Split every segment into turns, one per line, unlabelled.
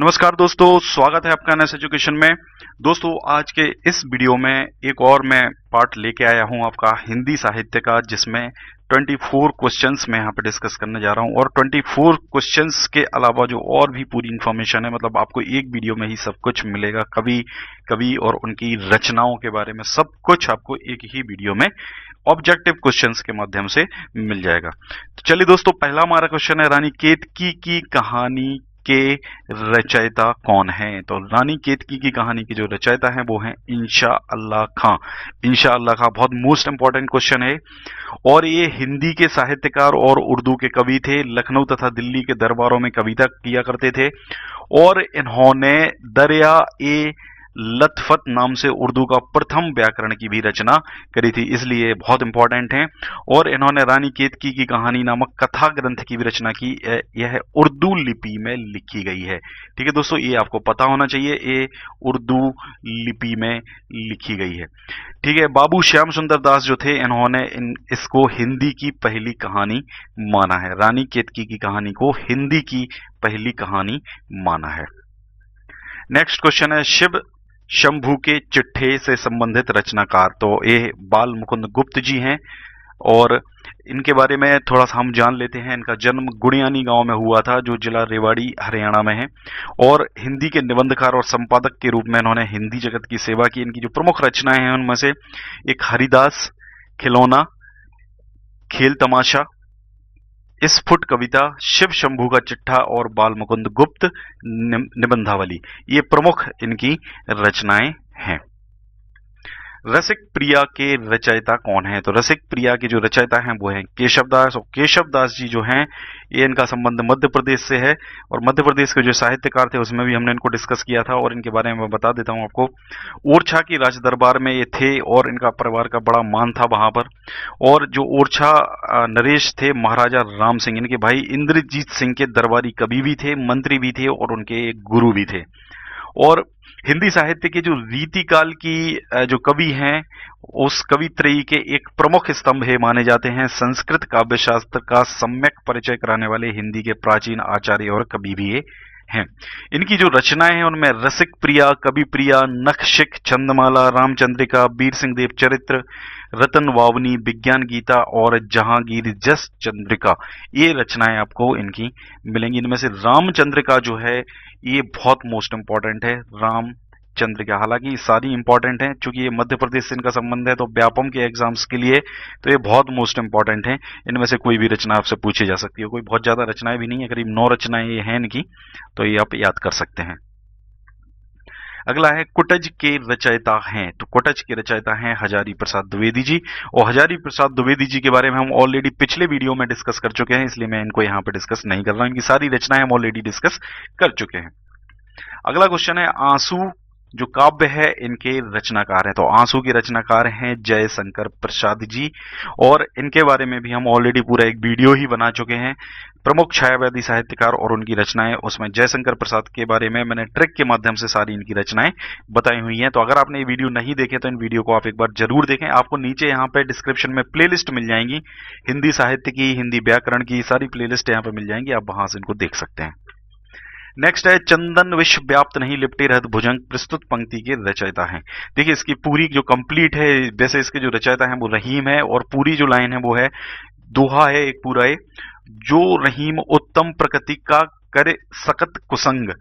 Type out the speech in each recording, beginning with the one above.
नमस्कार दोस्तों, स्वागत है आपका एनएस एजुकेशन में। दोस्तों, आज के इस वीडियो में एक और मैं पार्ट लेके आया हूं आपका हिंदी साहित्य का, जिसमें 24 क्वेश्चंस मैं यहाँ पे डिस्कस करने जा रहा हूं। और 24 क्वेश्चंस के अलावा जो और भी पूरी इन्फॉर्मेशन है, मतलब आपको एक वीडियो में ही सब कुछ मिलेगा। कवि कवि और उनकी रचनाओं के बारे में सब कुछ आपको एक ही वीडियो में ऑब्जेक्टिव क्वेश्चंस के माध्यम से मिल जाएगा। तो चलिए दोस्तों, पहला हमारा क्वेश्चन है, रानी केतकी की कहानी के रचयिता कौन है? तो रानी केतकी की कहानी की जो रचयिता हैं वो हैं इंशा अल्लाह खां। इंशा अल्लाह खां बहुत मोस्ट इंपॉर्टेंट क्वेश्चन है। और ये हिंदी के साहित्यकार और उर्दू के कवि थे। लखनऊ तथा दिल्ली के दरबारों में कविता किया करते थे और इन्होंने दरिया ए लतफत नाम से उर्दू का प्रथम व्याकरण की भी रचना करी थी, इसलिए बहुत इंपॉर्टेंट है। और इन्होंने रानी केतकी की कहानी नामक कथा ग्रंथ की भी रचना की। यह उर्दू लिपि में लिखी गई है। ठीक है दोस्तों, ये आपको पता होना चाहिए, ये उर्दू लिपि में लिखी गई है। ठीक है, बाबू श्याम सुंदर दास जो थे, इन्होंने इसको हिंदी की पहली कहानी माना है। रानी केतकी की कहानी को हिंदी की पहली कहानी माना है। नेक्स्ट क्वेश्चन है, शिव शंभू के चिट्ठे से संबंधित रचनाकार। तो ये बाल मुकुंद गुप्त जी हैं और इनके बारे में थोड़ा सा हम जान लेते हैं। इनका जन्म गुड़ियानी गांव में हुआ था, जो जिला रेवाड़ी हरियाणा में है। और हिंदी के निबंधकार और संपादक के रूप में इन्होंने हिंदी जगत की सेवा की। इनकी जो प्रमुख रचनाएं हैं उनमें से एक हरिदास, खिलौना, खेल तमाशा, स्फुट कविता, शिव शंभू का चिट्ठा और बाल मुकुंद गुप्त निबंधावली, ये प्रमुख इनकी रचनाएं हैं। रसिक प्रिया के रचयिता कौन है? तो रसिक प्रिया के जो रचयिता हैं वो हैं केशवदास। और केशवदास जी जो हैं, ये इनका संबंध मध्य प्रदेश से है। और मध्य प्रदेश के जो साहित्यकार थे उसमें भी हमने इनको डिस्कस किया था और इनके बारे में मैं बता देता हूं आपको। ओरछा की राज दरबार में ये थे और इनका परिवार का बड़ा मान था वहां पर। और जो ओरछा नरेश थे, महाराजा राम सिंह, इनके भाई इंद्रजीत सिंह के दरबारी कवि भी थे, मंत्री भी थे और उनके गुरु भी थे। और हिंदी साहित्य के जो रीतिकाल की जो कवि हैं, उस कवि त्रयी के एक प्रमुख स्तंभ है माने जाते हैं। संस्कृत काव्य शास्त्र का सम्यक परिचय कराने वाले हिंदी के प्राचीन आचार्य और कवि भी ये हैं। इनकी जो रचनाएं हैं उनमें रसिक प्रिया, कवि प्रिया, नखशिख, छंदमाला, रामचंद्रिका, वीर सिंह देव चरित्र, रतन वावनी, विज्ञान गीता और जहांगीर जस चंद्रिका, ये रचनाएं आपको इनकी मिलेंगी। इनमें से रामचंद्रिका जो है ये बहुत मोस्ट इंपॉर्टेंट है। रामचंद्रिका, हालांकि सारी इंपॉर्टेंट है, चूंकि ये मध्य प्रदेश से इनका संबंध है, तो व्यापम के एग्जाम्स के लिए तो ये बहुत मोस्ट इंपॉर्टेंट है। इनमें से कोई भी रचना आपसे पूछी जा सकती है। कोई बहुत ज्यादा रचनाएं भी नहीं है, करीब 9 रचनाएं ये हैं इनकी, तो ये आप याद कर सकते हैं। अगला है, कुटज के रचयिता हैं। तो कुटज के रचयिता हैं हजारी प्रसाद द्विवेदी जी। और हजारी प्रसाद द्विवेदी जी के बारे में हम ऑलरेडी पिछले वीडियो में डिस्कस कर चुके हैं, इसलिए मैं इनको यहाँ पे डिस्कस नहीं कर रहा हूं। इनकी सारी रचनाएं हम ऑलरेडी डिस्कस कर चुके हैं। अगला क्वेश्चन है, आंसू जो काव्य है इनके रचनाकार हैं। तो आंसू के रचनाकार हैं जयशंकर प्रसाद जी और इनके बारे में भी हम ऑलरेडी पूरा एक वीडियो ही बना चुके हैं। प्रमुख छायावादी साहित्यकार और उनकी रचनाएं, उसमें जयशंकर प्रसाद के बारे में मैंने ट्रिक के माध्यम से सारी इनकी रचनाएं बताई हुई हैं। तो अगर आपने ये वीडियो नहीं देखे तो इन वीडियो को आप एक बार जरूर देखें। आपको नीचे यहाँ पे डिस्क्रिप्शन में प्लेलिस्ट मिल जाएंगी, हिंदी साहित्य की, हिंदी व्याकरण की सारी प्लेलिस्ट यहाँ पे मिल जाएंगी, आप वहां से इनको देख सकते हैं। नेक्स्ट है, चंदन विश्व व्याप्त नहीं लिपटे रहत भुजंग, प्रस्तुत पंक्ति के रचयिता हैं। देखिए, इसकी पूरी जो कंप्लीट है, वैसे इसके जो रचयिता हैं वो रहीम है और पूरी जो लाइन है वो है, दोहा है एक पूरा है, जो रहीम उत्तम प्रकृति का करे सकत कुसंग,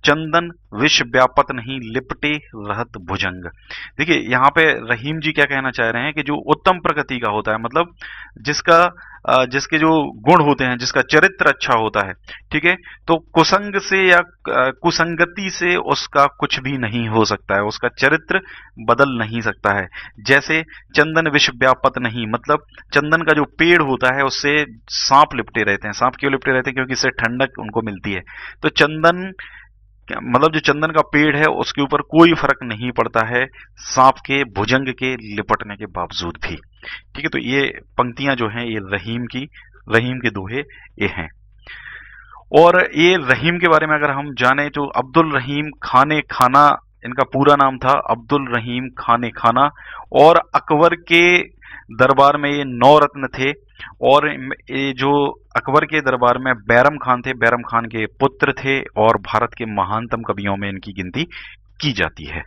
चंदन विश्व व्यापत नहीं लिपटे रहत भुजंग। देखिए, यहाँ पे रहीम जी क्या कहना चाह रहे हैं कि जो उत्तम प्रकृति का होता है, मतलब जिसके जो गुण होते हैं, जिसका चरित्र अच्छा होता है, ठीक है, तो कुसंग से या कुसंगति से उसका कुछ भी नहीं हो सकता है, उसका चरित्र बदल नहीं सकता है। जैसे चंदन विश्व व्यापत नहीं, मतलब चंदन का जो पेड़ होता है उससे सांप लिपटे रहते हैं। सांप क्यों लिपटे रहते हैं? क्योंकि इससे ठंडक उनको मिलती है। तो चंदन, मतलब जो चंदन का पेड़ है उसके ऊपर कोई फर्क नहीं पड़ता है सांप के भुजंग के लिपटने के बावजूद भी। ठीक है, तो ये पंक्तियां जो हैं ये रहीम के दोहे ये हैं। और ये रहीम के बारे में अगर हम जाने तो अब्दुल रहीम खाने खाना इनका पूरा नाम था, अब्दुल रहीम खाने खाना। और अकबर के दरबार में ये 9 रत्न थे और ये जो अकबर के दरबार में बैरम खान थे, बैरम खान के पुत्र थे और भारत के महानतम कवियों में इनकी गिनती की जाती है।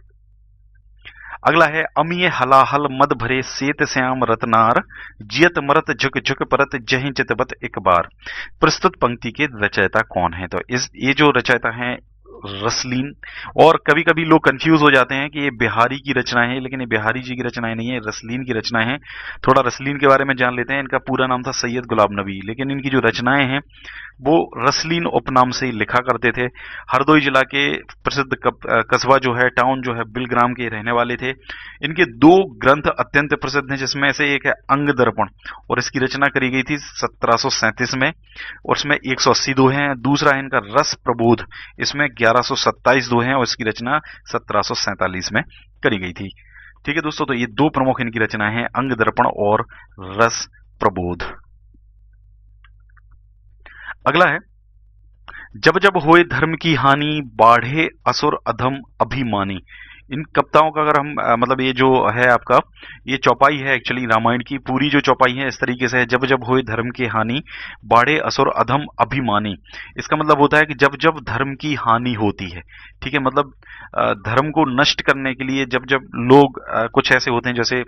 अगला है अमिय हलाहल मद भरे सेत श्याम रतनार जियत मरत झुक झुक परत जहि चितबत एक बार। प्रस्तुत पंक्ति के रचयिता कौन है? तो ये जो रचयिता हैं रसलीन। और कभी कभी लोग कंफ्यूज हो जाते हैं कि ये बिहारी की रचनाएं हैं, लेकिन ये बिहारी जी की रचनाएं नहीं है, रसलीन की रचनाएं हैं। थोड़ा रसलीन के बारे में जान लेते हैं। इनका पूरा नाम था सैयद गुलाब नबी, लेकिन इनकी जो रचनाएं हैं वो रसलीन उपनाम से लिखा करते थे। हरदोई जिला के प्रसिद्ध कस्बा जो है, टाउन जो है, बिलग्राम के रहने वाले थे। इनके दो ग्रंथ अत्यंत प्रसिद्ध हैं, जिसमें से एक है अंग दर्पण, और इसकी रचना करी गई थी 1737 में, और इसमें 180 दोहे हैं। दूसरा है इनका रस प्रबोध, इसमें 1127 दोहे हैं और इसकी रचना 1747 में करी गई थी। ठीक है दोस्तों, तो ये दो प्रमुख इनकी रचनाएं हैं, अंग दर्पण और रस प्रबोध। अगला है जब जब होए धर्म की हानि बाढ़े असुर अधम अभिमानी। इन कविताओं का अगर हम मतलब ये जो है आपका ये चौपाई है, एक्चुअली रामायण की पूरी जो चौपाई है इस तरीके से है, जब जब होए धर्म की हानि बाढ़े असुर अधम अभिमानी। इसका मतलब होता है कि जब जब धर्म की हानि होती है, ठीक है, मतलब धर्म को नष्ट करने के लिए जब जब लोग कुछ ऐसे होते हैं जैसे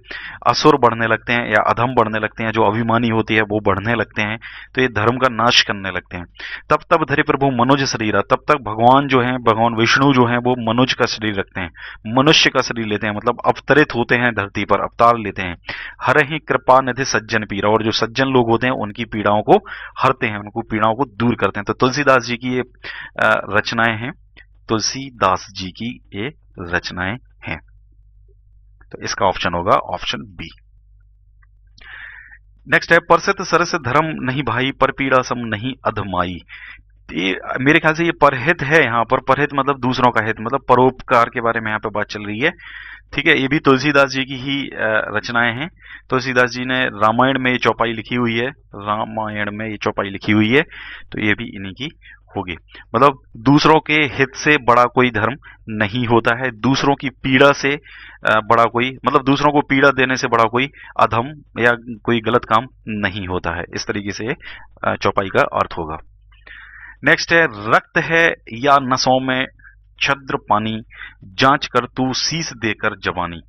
असुर बढ़ने लगते हैं या अधम बढ़ने लगते हैं, जो अभिमानी होती है वो बढ़ने लगते हैं, तो ये धर्म का नाश करने लगते हैं। तब तब धरे प्रभु मनुज शरीर, तब तक भगवान जो है, भगवान विष्णु जो है वो मनुज का शरीर रखते हैं, मनुष्य का शरीर लेते हैं, मतलब अवतरित होते हैं धरती पर, अवतार लेते हैं। हर ही कृपा निधि सज्जन पीड़ा, और जो सज्जन लोग होते हैं उनकी पीड़ाओं को हरते हैं, उनको पीड़ाओं को दूर करते हैं। तो तुलसीदास जी की ये रचनाएं हैं, तुलसीदास जी की ये रचनाएं हैं। तो इसका ऑप्शन होगा ऑप्शन बी। नेक्स्ट है परसित सरस धर्म नहीं भाई पर पीड़ा सम नहीं अधमाई। ये मेरे ख्याल से ये परहित है, यहाँ पर परहित मतलब दूसरों का हित, मतलब परोपकार के बारे में यहाँ पे बात चल रही है। ठीक है, ये भी तुलसीदास जी की ही रचनाएं हैं। तुलसीदास जी ने रामायण में ये चौपाई लिखी हुई है, रामायण में ये चौपाई लिखी हुई है, तो ये भी इन्हीं की होगी। मतलब दूसरों के हित से बड़ा कोई धर्म नहीं होता है, दूसरों की पीड़ा से बड़ा कोई, मतलब दूसरों को पीड़ा देने से बड़ा कोई अधम या कोई गलत काम नहीं होता है। इस तरीके से चौपाई का अर्थ होगा। नेक्स्ट है रक्त है या नसों में छद्र पानी जांच कर तू शीश देकर जवानी।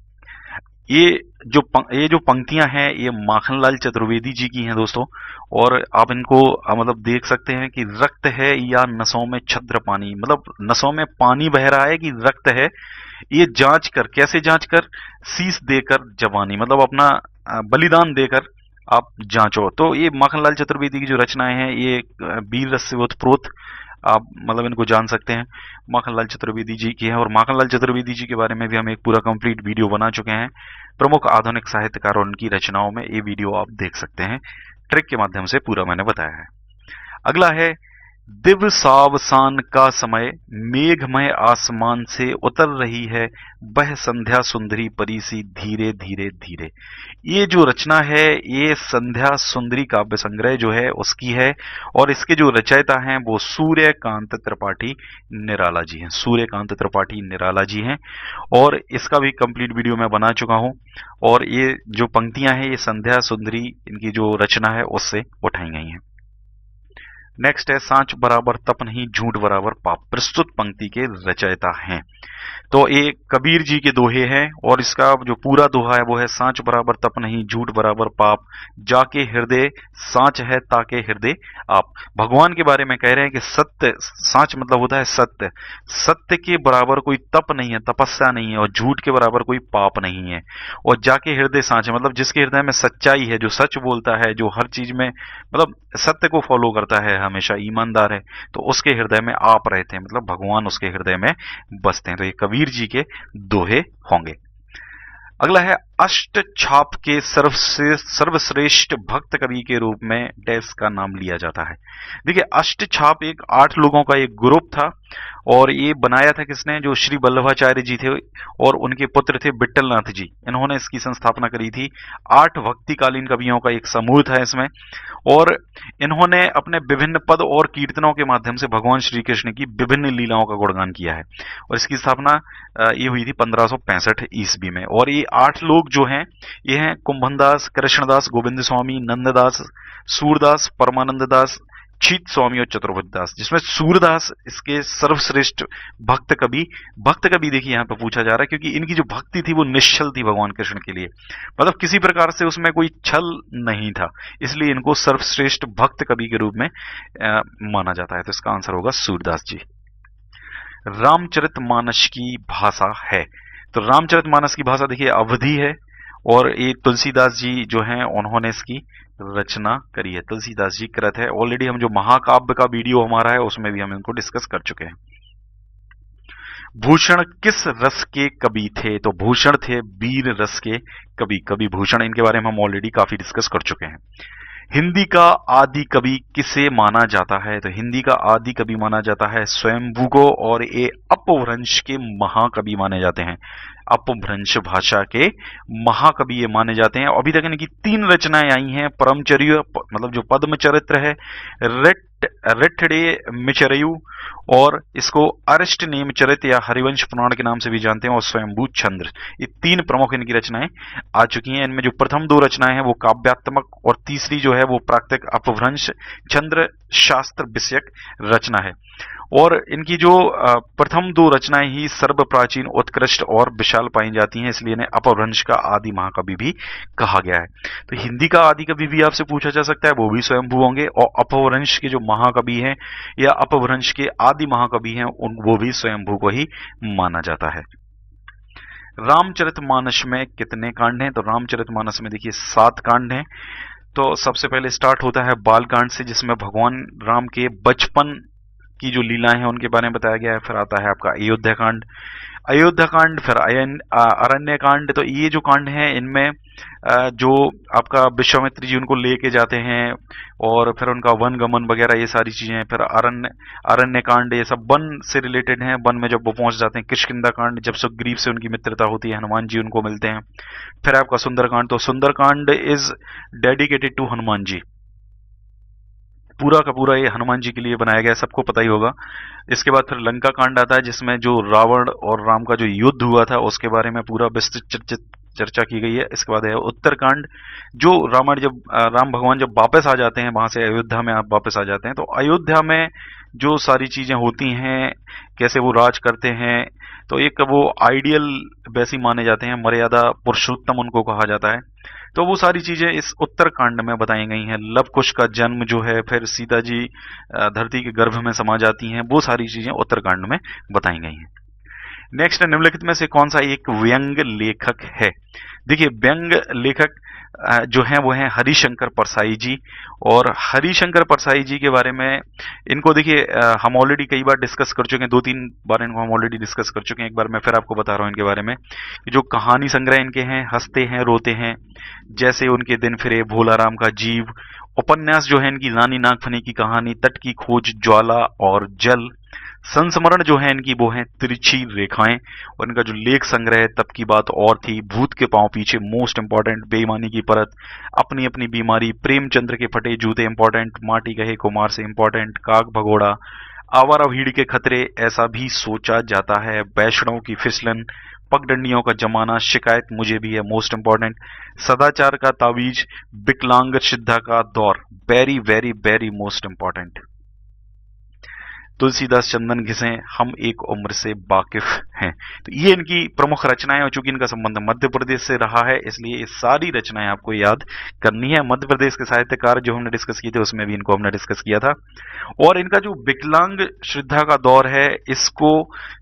ये जो पंक्तियां हैं ये माखनलाल चतुर्वेदी जी की हैं दोस्तों, और आप इनको मतलब देख सकते हैं कि रक्त है या नसों में छद्र पानी, मतलब नसों में पानी बह रहा है कि रक्त है, ये जांच कर, कैसे जांच कर, शीश देकर जवानी, मतलब अपना बलिदान देकर आप जांचो। तो ये माखनलाल चतुर्वेदी की जो रचनाएं हैं ये वीर रस से ओतप्रोत, आप मतलब इनको जान सकते हैं, माखनलाल चतुर्वेदी जी की है। और माखनलाल चतुर्वेदी जी के बारे में भी हम एक पूरा कंप्लीट वीडियो बना चुके हैं, प्रमुख आधुनिक साहित्यकार और उनकी रचनाओं में, ये वीडियो आप देख सकते हैं, ट्रिक के माध्यम से पूरा मैंने बताया है। अगला है दिव्य सावसान का समय मेघमय आसमान से उतर रही है वह संध्या सुंदरी परी सी धीरे धीरे धीरे। ये जो रचना है ये संध्या सुंदरी काव्य संग्रह जो है उसकी है, और इसके जो रचयिता हैं वो सूर्यकांत त्रिपाठी निराला जी हैं, सूर्यकांत त्रिपाठी निराला जी हैं। और इसका भी कंप्लीट वीडियो मैं बना चुका हूं, और ये जो पंक्तियां हैं ये संध्या सुंदरी इनकी जो रचना है उससे उठाई गई हैं। नेक्स्ट है सांच बराबर तप नहीं झूठ बराबर पाप, प्रस्तुत पंक्ति के रचयिता हैं। तो ये कबीर जी के दोहे हैं, और इसका जो पूरा दोहा है वो है सांच बराबर तप नहीं झूठ बराबर पाप जाके हृदय सांच है ताके हृदय आप। भगवान के बारे में कह रहे हैं कि सत्य, सांच मतलब होता है सत्य, सत्य के बराबर कोई तप नहीं है, तपस्या नहीं है, और झूठ के बराबर कोई पाप नहीं है, और जाके हृदय सांच है मतलब जिसके हृदय में सच्चाई है, जो सच बोलता है, जो हर चीज में मतलब सत्य को फॉलो करता है, हमेशा ईमानदार है, तो उसके हृदय में आप रहते हैं, मतलब भगवान उसके हृदय में बसते हैं। तो ये कबीर जी के दोहे होंगे। अगला है अष्ट छाप के सर्वश्रेष्ठ भक्त कवि के रूप में डैश का नाम लिया जाता है। देखिए अष्ट छाप एक 8 लोगों का एक ग्रुप था, और ये बनाया था किसने, जो श्री वल्लभाचार्य जी थे और उनके पुत्र थे विट्ठलनाथ जी, इन्होंने इसकी संस्थापना करी थी। 8 भक्तिकालीन कवियों का एक समूह था इसमें, और इन्होंने अपने विभिन्न पद और कीर्तनों के माध्यम से भगवान श्री कृष्ण की विभिन्न लीलाओं का गुणगान किया है। और इसकी स्थापना ये हुई थी 1565 ईस्वी में। और ये 8 लोग जो हैं, ये हैं कुंभनदास, कृष्णदास, गोविंद स्वामी, नंददास, सूरदास, परमानंद दास, चीत स्वामी और चतुर्भुज दास, जिसमें सूरदास इसके सर्वश्रेष्ठ भक्त कवि देखिए यहाँ पे पूछा जा रहा है, क्योंकि इनकी जो भक्ति थी वो निश्चल थी भगवान कृष्ण के लिए, मतलब किसी प्रकार से उसमें कोई छल नहीं था, इसलिए इनको सर्वश्रेष्ठ भक्त कवि के रूप में माना जाता है। तो इसका आंसर होगा सूरदास जी। रामचरितमानस की भाषा है, तो रामचरितमानस की भाषा देखिए अवधी है, और ये तुलसीदास जी जो हैं उन्होंने इसकी रचना करी है, तुलसीदास जी कृत है। ऑलरेडी हम जो महाकाव्य का वीडियो हमारा है उसमें भी हम इनको डिस्कस कर चुके हैं। भूषण किस रस के कवि थे, तो भूषण थे वीर रस के कवि, कवि भूषण, इनके बारे में हम ऑलरेडी काफी डिस्कस कर चुके हैं। हिंदी का आदि कवि किसे माना जाता है, तो हिंदी का आदि कवि माना जाता है स्वयंभू को, और ये अपभ्रंश के महाकवि माने जाते हैं, अपभ्रंश भाषा के महाकवि ये माने जाते हैं। अभी तक इनकी 3 रचनाएं आई हैं, परमचर्य मतलब जो पद्म चरित्र है, रिठड़े मिचरयु, और इसको अरिष्ट नेम चरित या हरिवंश पुराण के नाम से भी जानते हैं, और स्वयंभू चंद्र, ये 3 प्रमुख इनकी रचनाएं आ चुकी हैं। इनमें जो प्रथम 2 रचनाएं हैं वो काव्यात्मक, और तीसरी जो है वो प्राकृतिक अपभ्रंश चंद्र शास्त्र विषयक रचना है। और इनकी जो प्रथम 2 रचनाएं ही सर्व प्राचीन, उत्कृष्ट और विशाल पाई जाती हैं, इसलिए इन्हें अपभ्रंश का आदि महाकवि भी कहा गया है। तो हिंदी का आदि कवि भी आपसे पूछा जा सकता है, वो भी स्वयंभू होंगे, और अपभ्रंश के जो महाकवि हैं या अपभ्रंश के आदि महाकवि हैं वो भी स्वयंभू को ही माना जाता है। रामचरितमानस में कितने कांड हैं, तो रामचरितमानस में देखिए 7 कांड हैं। तो सबसे पहले स्टार्ट होता है बाल कांड से, जिसमें भगवान राम के बचपन की जो लीलाएं हैं उनके बारे में बताया गया है। फिर आता है आपका अयोध्या कांड, फिर अरण्य कांड। तो ये जो कांड हैं इनमें जो आपका विश्वामित्र जी उनको लेके जाते हैं, और फिर उनका वन गमन वगैरह ये सारी चीजें। फिर अरण्य कांड, ये सब वन से रिलेटेड हैं, वन में जब वो पहुंच जाते हैं। किष्किंधा कांड, जब सुग्रीव से उनकी मित्रता होती है, हनुमान जी उनको मिलते हैं। फिर आपका सुंदरकांड, तो Sundarkand is dedicated to Hanuman ji, पूरा का पूरा ये हनुमान जी के लिए बनाया गया है, सबको पता ही होगा। इसके बाद फिर लंका कांड आता है, जिसमें जो रावण और राम का जो युद्ध हुआ था उसके बारे में पूरा विस्तृत चर्चा की गई है। इसके बाद है उत्तरकांड, जो राम भगवान जब वापस आ जाते हैं वहां से, अयोध्या में आप वापस आ जाते हैं, तो अयोध्या में जो सारी चीजें होती हैं, कैसे वो राज करते हैं, तो एक वो आइडियल वैसी माने जाते हैं, मर्यादा पुरुषोत्तम उनको कहा जाता है। तो वो सारी चीजें इस उत्तरकांड में बताई गई हैं। लव कुश का जन्म जो है, फिर सीता जी धरती के गर्भ में समा जाती हैं, वो सारी चीजें उत्तरकांड में बताई गई हैं। नेक्स्ट, निम्नलिखित में से कौन सा एक व्यंग लेखक है? देखिए, व्यंग लेखक जो हैं वो हैं हरिशंकर परसाई जी। और हरिशंकर परसाई जी के बारे में, इनको देखिए हम ऑलरेडी कई बार डिस्कस कर चुके हैं, 2-3 बार इनको हम ऑलरेडी डिस्कस कर चुके हैं। एक बार मैं फिर आपको बता रहा हूं इनके बारे में। जो कहानी संग्रह इनके हैं, हंसते हैं रोते हैं, जैसे उनके दिन फिरे, भोला राम का जीव। उपन्यास जो है इनकी रानी नागफनी की कहानी, तट की खोज, ज्वाला और जल। संस्मरण जो है इनकी वो है तिरछी रेखाएं। और इनका जो लेख संग्रह है, तब की बात और थी, भूत के पांव पीछे, मोस्ट इंपॉर्टेंट, बेईमानी की परत, अपनी अपनी बीमारी, प्रेमचंद्र के फटे जूते इंपॉर्टेंट, माटी कहे कुमार से इंपॉर्टेंट, काग भगोड़ा, आवारा भीड़ के खतरे, ऐसा भी सोचा जाता है, वैष्णव की फिसलन, पगडंडियों का जमाना, शिकायत मुझे भी है, मोस्ट इंपॉर्टेंट, सदाचार का तावीज, विकलांग सिद्धा का दौर, very very very most important, Tulsidas चंदन घिसे, हम एक उम्र से वाकिफ हैं। तो ये इनकी प्रमुख रचनाएं, और चूंकि इनका संबंध मध्य प्रदेश से रहा है, इसलिए ये सारी रचनाएं आपको याद करनी है। मध्य प्रदेश के साहित्यकार जो हमने डिस्कस किए थे उसमें भी इनको हमने डिस्कस किया था। और इनका जो विकलांग श्रद्धा का दौर है, इसको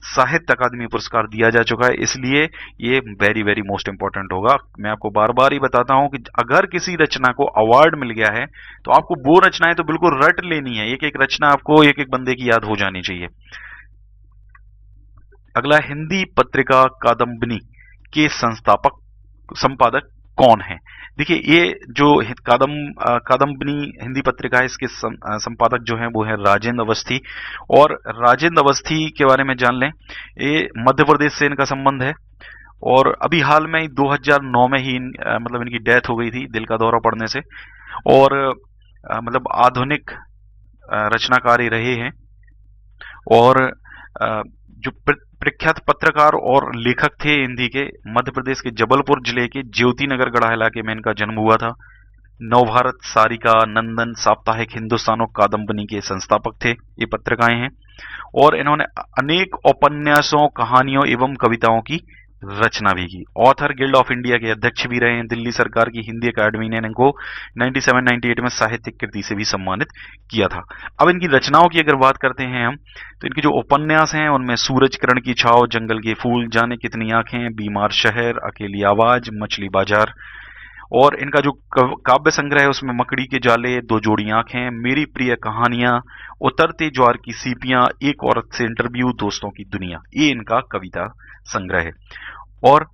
साहित्य अकादमी पुरस्कार दिया जा चुका है, इसलिए ये वेरी वेरी मोस्ट इंपॉर्टेंट होगा। मैं आपको बार बार ही बताता हूं कि अगर किसी रचना को अवार्ड मिल गया है तो आपको वो रचनाएं तो बिल्कुल रट लेनी है, एक एक रचना आपको एक एक बंदे की याद हो जानी चाहिए। अगला, हिंदी पत्रिका कादम्बिनी के संपादक कौन है? देखिए, ये जो कादम्बनी हिंदी पत्रिका है, इसके संपादक जो हैं वो है राजेंद्र अवस्थी। और राजेंद्र अवस्थी के बारे में जान लें, ये मध्य प्रदेश से इनका संबंध है। और अभी हाल में ही 2009 में ही मतलब इनकी डेथ हो गई थी दिल का दौरा पड़ने से। और मतलब आधुनिक रचनाकार ही रहे हैं। और जो प्रख्यात पत्रकार और लेखक थे हिंदी के, मध्य प्रदेश के जबलपुर जिले के ज्योति नगर गढ़ा इलाके में इनका जन्म हुआ था। नवभारत, सारिका, नंदन, साप्ताहिक, हिंदुस्तान और कादम्बनी के संस्थापक थे ये पत्रिकाएं हैं। और इन्होंने अनेक उपन्यासों, कहानियों एवं कविताओं की रचना भी की। ऑथर गिल्ड ऑफ इंडिया के अध्यक्ष भी रहे हैं। दिल्ली सरकार की हिंदी अकादमी ने इनको 97-98 में साहित्यिक कृति से भी सम्मानित किया था। अब इनकी रचनाओं की अगर बात करते हैं हम, तो इनके जो उपन्यास हैं उनमें सूरज किरण की छाव, जंगल के फूल, जाने कितनी आंखें, बीमार शहर, अकेली आवाज, मछली बाजार। और इनका जो काव्य संग्रह है उसमें मकड़ी के जाले, दो जोड़ी आंखें, मेरी प्रिय कहानियां, उतरते ज्वार की सीपियां, एक औरत से इंटरव्यू, दोस्तों की दुनिया, ये इनका कविता संग्रह है। और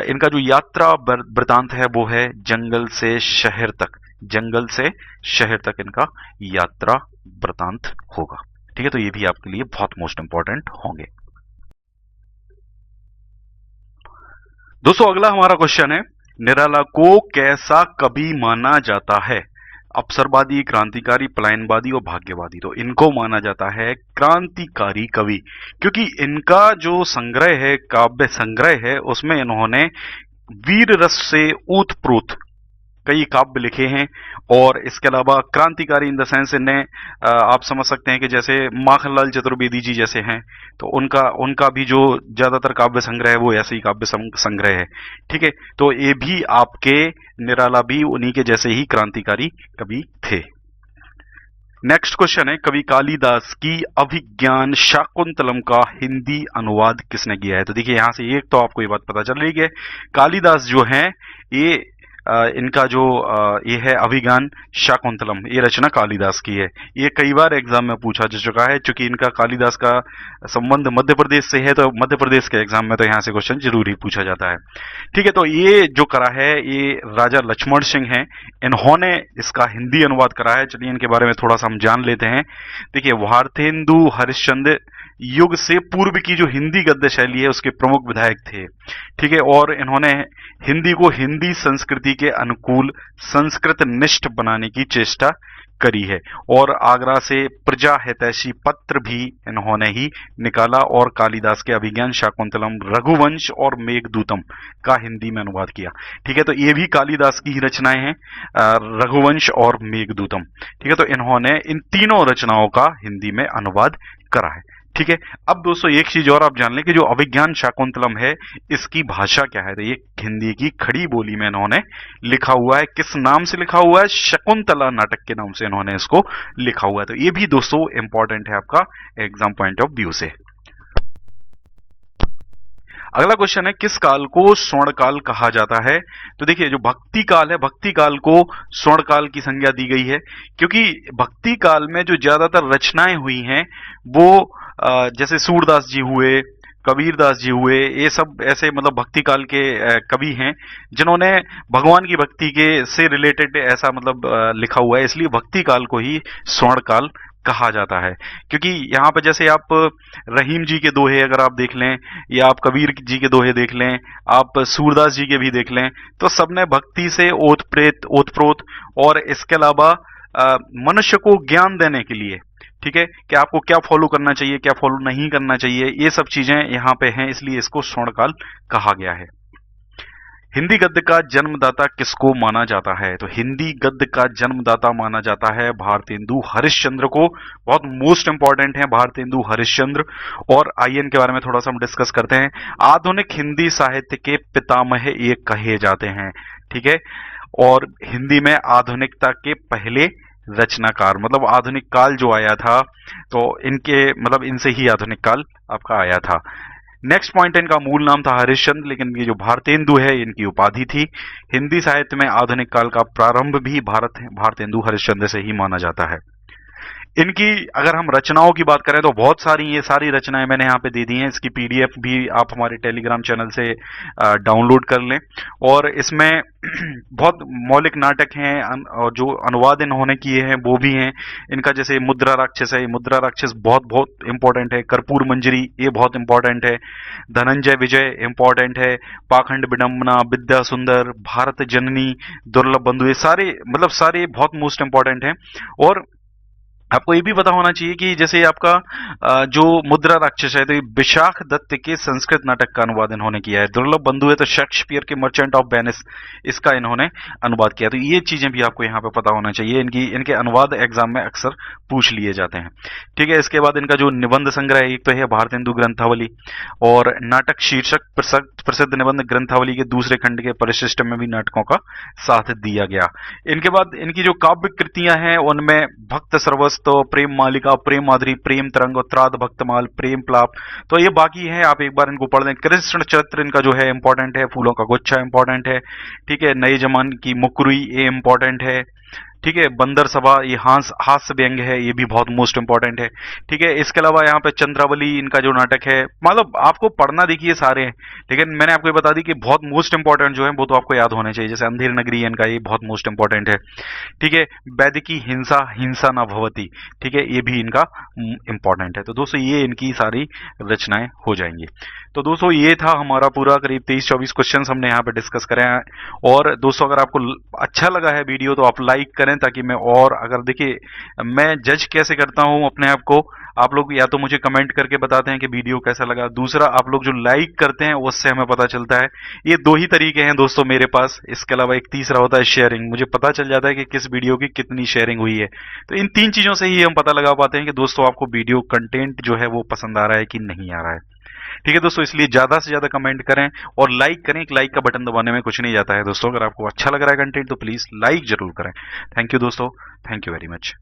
इनका जो यात्रा वृतांत है वो है जंगल से शहर तक। जंगल से शहर तक इनका यात्रा वृतांत होगा। ठीक है, तो ये भी आपके लिए बहुत मोस्ट इंपॉर्टेंट होंगे। दोस्तों, अगला हमारा क्वेश्चन है, निराला को कैसा कवि माना जाता है? अवसरवादी, क्रांतिकारी, पलायनवादी और भाग्यवादी। तो इनको माना जाता है क्रांतिकारी कवि, क्योंकि इनका जो संग्रह है, काव्य संग्रह है, उसमें इन्होंने वीर रस से ऊत-प्रोत कई काव्य लिखे हैं। और इसके अलावा क्रांतिकारी इन द सेंस इन्हें आप समझ सकते हैं कि जैसे माखनलाल चतुर्वेदी जी जैसे हैं, तो उनका भी जो ज्यादातर काव्य संग्रह है वो ऐसे ही काव्य संग्रह है। ठीक है, तो ये भी आपके निराला भी उन्हीं के जैसे ही क्रांतिकारी कवि थे। नेक्स्ट क्वेश्चन है, कवि कालिदास की अभिज्ञान शाकुंतलम का हिंदी अनुवाद किसने किया है? तो देखिए, यहां से एक तो आपको ये बात पता चल रही है, कालिदास जो है ये इनका जो ये है अभिज्ञान शाकुंतलम, ये रचना कालिदास की है। ये कई बार एग्जाम में पूछा जा चुका है। चूंकि इनका कालिदास का संबंध मध्य प्रदेश से है, तो मध्य प्रदेश के एग्जाम में तो यहाँ से क्वेश्चन जरूर ही पूछा जाता है। ठीक है, तो ये जो करा है ये राजा लक्ष्मण सिंह हैं, इन्होंने इसका हिंदी अनुवाद करा है। चलिए इनके बारे में थोड़ा सा हम जान लेते हैं। देखिए, भारतेंदु हरिश्चंद्र युग से पूर्व की जो हिंदी गद्य शैली है उसके प्रमुख विधायक थे। ठीक है, और इन्होंने हिंदी को हिंदी संस्कृति के अनुकूल संस्कृत निष्ठ बनाने की चेष्टा करी है। और आगरा से प्रजा हितैषी पत्र भी इन्होंने ही निकाला और कालिदास के अभिज्ञान शाकुंतलम, रघुवंश और मेघदूतम का हिंदी में अनुवाद किया। ठीक है, तो ये भी कालिदास की ही रचनाएं हैं, रघुवंश और मेघदूतम। ठीक है, तो इन्होंने इन तीनों रचनाओं का हिंदी में अनुवाद करा है। ठीक है, अब दोस्तों एक चीज और आप जान लें कि जो अभिज्ञान शाकुंतलम है इसकी भाषा क्या है? तो ये हिंदी की खड़ी बोली में इन्होंने लिखा हुआ है। किस नाम से लिखा हुआ है? शकुंतला नाटक के नाम से इन्होंने इसको लिखा हुआ है। तो ये भी दोस्तों इंपॉर्टेंट है आपका एग्जाम पॉइंट ऑफ व्यू से। अगला क्वेश्चन है, किस काल को स्वर्ण काल कहा जाता है? तो देखिए, जो भक्ति काल है, भक्ति काल को स्वर्ण काल की संज्ञा दी गई है, क्योंकि भक्ति काल में जो ज्यादातर रचनाएं हुई हैं वो जैसे सूरदास जी हुए, कबीरदास जी हुए, ये सब ऐसे मतलब भक्ति काल के कवि हैं जिन्होंने भगवान की भक्ति के से रिलेटेड ऐसा मतलब लिखा हुआ है। इसलिए भक्ति काल को ही स्वर्ण काल कहा जाता है। क्योंकि यहाँ पे जैसे आप रहीम जी के दोहे अगर आप देख लें, या आप कबीर जी के दोहे देख लें, आप सूरदास जी के भी देख लें, तो सबने भक्ति से ओतप्रोत और इसके अलावा मनुष्य को ज्ञान देने के लिए, ठीक है, कि आपको क्या फॉलो करना चाहिए, क्या फॉलो नहीं करना चाहिए, ये सब चीजें यहाँ पे हैं, इसलिए इसको स्वर्णकाल कहा गया है। हिंदी गद्य का जन्मदाता किसको माना जाता है? तो हिंदी गद्य का जन्मदाता माना जाता है भारतेंदु हरिश्चंद्र को। बहुत मोस्ट इंपॉर्टेंट है भारतेंदु हरिश्चंद्र। और आइए इनके बारे में थोड़ा सा हम डिस्कस करते हैं। आधुनिक हिंदी साहित्य के पितामह ये कहे जाते हैं। ठीक है, और हिंदी में आधुनिकता के पहले रचनाकार, मतलब आधुनिक काल जो आया था तो इनके मतलब इनसे ही आधुनिक काल आपका आया था। नेक्स्ट पॉइंट, इनका मूल नाम था हरिश्चंद्र, लेकिन ये जो भारतेंदु है इनकी उपाधि थी। हिंदी साहित्य में आधुनिक काल का प्रारंभ भी भारतेंदु हरिश्चंद्र से ही माना जाता है। इनकी अगर हम रचनाओं की बात करें तो बहुत सारी, ये सारी रचनाएं मैंने यहाँ पे दे दी हैं। इसकी पीडीएफ भी आप हमारे टेलीग्राम चैनल से डाउनलोड कर लें। और इसमें बहुत मौलिक नाटक हैं और जो अनुवाद इन्होंने किए हैं वो भी हैं। इनका जैसे मुद्रा राक्षस है, मुद्रा राक्षस बहुत बहुत इंपॉर्टेंट है। कर्पूर मंजरी ये बहुत इंपॉर्टेंट है। धनंजय विजय इंपॉर्टेंट है। पाखंड विडंबना, विद्या सुंदर, भारत जननी, दुर्लभ बंधु, ये सारे मतलब सारे बहुत मोस्ट इंपॉर्टेंट हैं। और आपको ये भी पता होना चाहिए कि जैसे आपका जो मुद्रा राक्षस है तो ये विशाख दत्त के संस्कृत नाटक का अनुवाद इन्होंने किया है। दुर्लभ बंधु है तो शेक्सपियर के मर्चेंट ऑफ वेनिस, इसका इन्होंने अनुवाद किया। तो ये चीजें भी आपको यहाँ पे पता होना चाहिए। इनके अनुवाद एग्जाम में अक्सर पूछ लिए जाते हैं। ठीक है, इसके बाद इनका जो निबंध संग्रह है, एक तो है भारतेंदु ग्रंथावली, और नाटक शीर्षक प्रसिद्ध निबंध ग्रंथावली के दूसरे खंड के परिशिष्ट में भी नाटकों का साथ दिया गया। इनके बाद इनकी जो काव्य कृतियां हैं उनमें भक्त सर्वस्व, तो प्रेम मालिका, प्रेम माधुरी, प्रेम तरंग, त्राद भक्तमाल, प्रेम प्लाप, तो ये बाकी है, आप एक बार इनको पढ़ लें। कृष्ण चरित्र इनका जो है इंपॉर्टेंट है। फूलों का गुच्छा इंपॉर्टेंट है। ठीक है, नए जमाने की मुकरुई ये इंपॉर्टेंट है। ठीक है, बंदर सभा ये हास्य व्यंग है, ये भी बहुत मोस्ट इंपॉर्टेंट है। ठीक है, इसके अलावा यहाँ पे चंद्रावली इनका जो नाटक है, मतलब आपको पढ़ना देखिए सारे हैं, लेकिन मैंने आपको ये बता दी कि बहुत मोस्ट इंपॉर्टेंट जो है वो तो आपको याद होने चाहिए। जैसे अंधेर नगरी इनका ये बहुत मोस्ट इंपॉर्टेंट है। ठीक है, वैदिकी हिंसा, हिंसा न भवती, ठीक है, ये भी इनका इंपॉर्टेंट है। तो दोस्तों ये इनकी सारी रचनाएं हो जाएंगी। तो दोस्तों ये था हमारा पूरा करीब 23-24 क्वेश्चन हमने यहाँ पे डिस्कस करे हैं। और दोस्तों अगर आपको अच्छा लगा है वीडियो तो आप लाइक करें, ताकि मैं, और अगर देखिए मैं जज कैसे करता हूँ अपने आप को, आप लोग या तो मुझे कमेंट करके बताते हैं कि वीडियो कैसा लगा, दूसरा आप लोग जो लाइक करते हैं उससे हमें पता चलता है। ये दो ही तरीके हैं दोस्तों मेरे पास। इसके अलावा एक तीसरा होता है शेयरिंग, मुझे पता चल जाता है कि किस वीडियो की कितनी शेयरिंग हुई है। तो इन 3 चीजों से ही हम पता लगा पाते हैं कि दोस्तों आपको वीडियो कंटेंट जो है वो पसंद आ रहा है कि नहीं आ रहा है। ठीक है दोस्तों, इसलिए ज्यादा से ज्यादा कमेंट करें और लाइक करें। एक लाइक का बटन दबाने में कुछ नहीं जाता है दोस्तों। अगर आपको अच्छा लग रहा है कंटेंट तो प्लीज लाइक जरूर करें। थैंक यू दोस्तों, थैंक यू वेरी मच।